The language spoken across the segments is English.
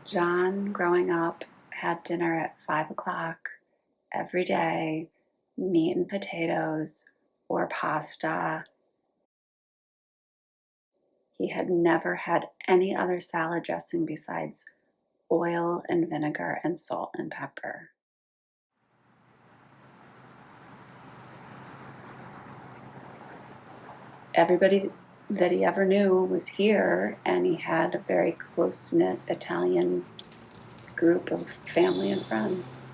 John, growing up, had dinner at 5 o'clock every day, meat and potatoes or pasta. He had never had any other salad dressing besides oil and vinegar and salt and pepper. Everybody that he ever knew was here, and he had a very close-knit Italian group of family and friends.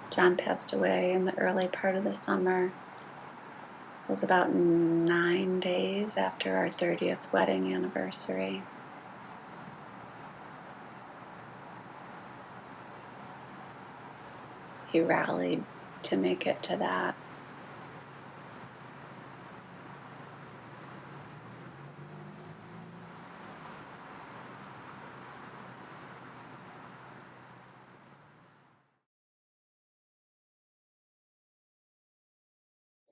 John passed away in the early part of the summer. It was about 9 days after our 30th wedding anniversary. He rallied to make it to that.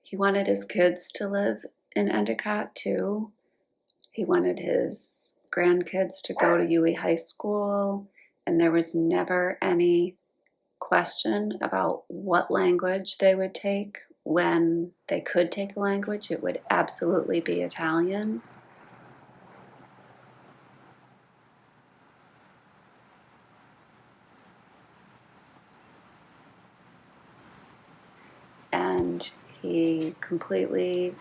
He wanted his kids to live in Endicott too. He wanted his grandkids to go to UE High School, and there was never any question about what language they would take when they could take a language. It would absolutely be Italian. And he completely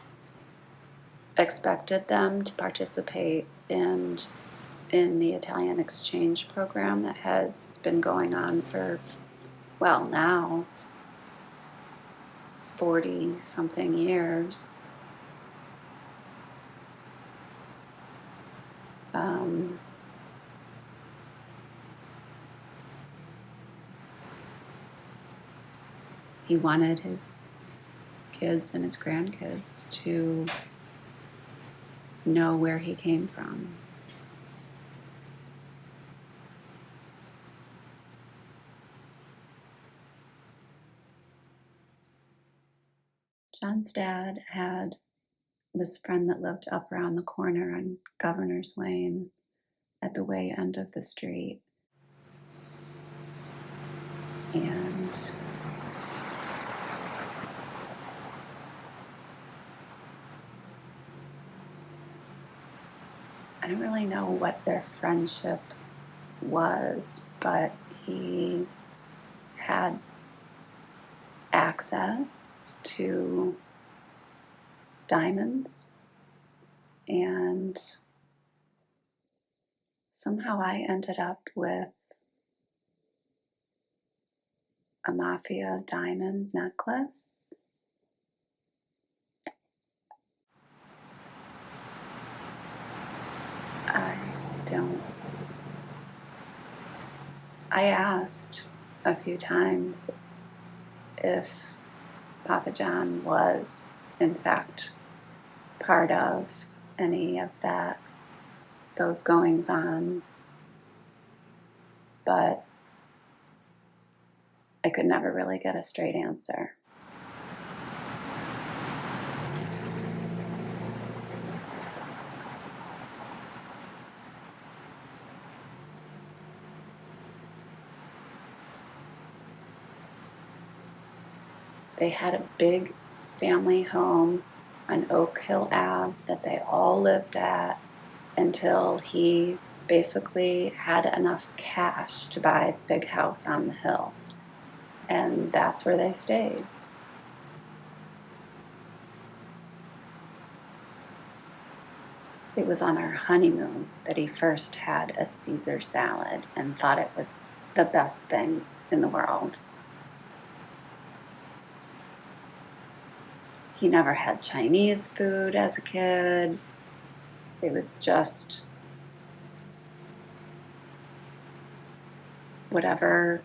expected them to participate in the Italian exchange program that has been going on for, well, now 40 something years. He wanted his kids and his grandkids to know where he came from. John's dad had this friend that lived up around the corner on Governor's Lane at the way end of the street. And I don't really know what their friendship was, but he had access to diamonds, and somehow I ended up with a mafia diamond necklace. I don't. I asked a few times if Papa John was, in fact, part of any of those goings on, but I could never really get a straight answer. They had a big family home on Oak Hill Ave that they all lived at until he basically had enough cash to buy a big house on the hill. And that's where they stayed. It was on our honeymoon that he first had a Caesar salad and thought it was the best thing in the world. He never had Chinese food as a kid. It was just whatever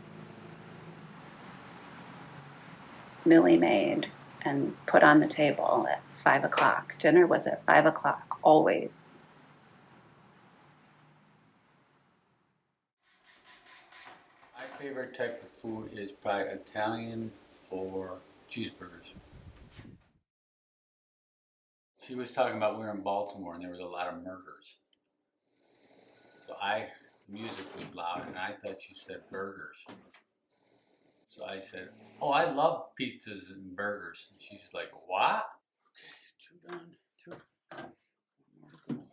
Millie made and put on the table at 5 o'clock. Dinner was at 5 o'clock, always. My favorite type of food is probably Italian or cheeseburgers. She was talking about we were in Baltimore and there was a lot of murders. So the music was loud and I thought she said burgers. So I said, "Oh, I love pizzas and burgers." And she's like, "What?" Okay, two done, three. One more to go.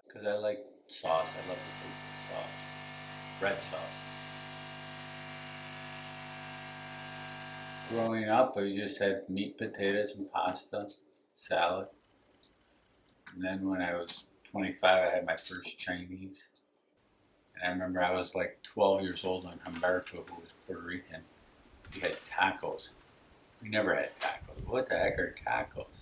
Because I like sauce. I love the taste of sauce. Red sauce. Growing up, I just had meat, potatoes, and pasta, salad. And then when I was 25, I had my first Chinese. And I remember I was like 12 years old on Humberto, who was Puerto Rican. We had tacos. We never had tacos. What the heck are tacos?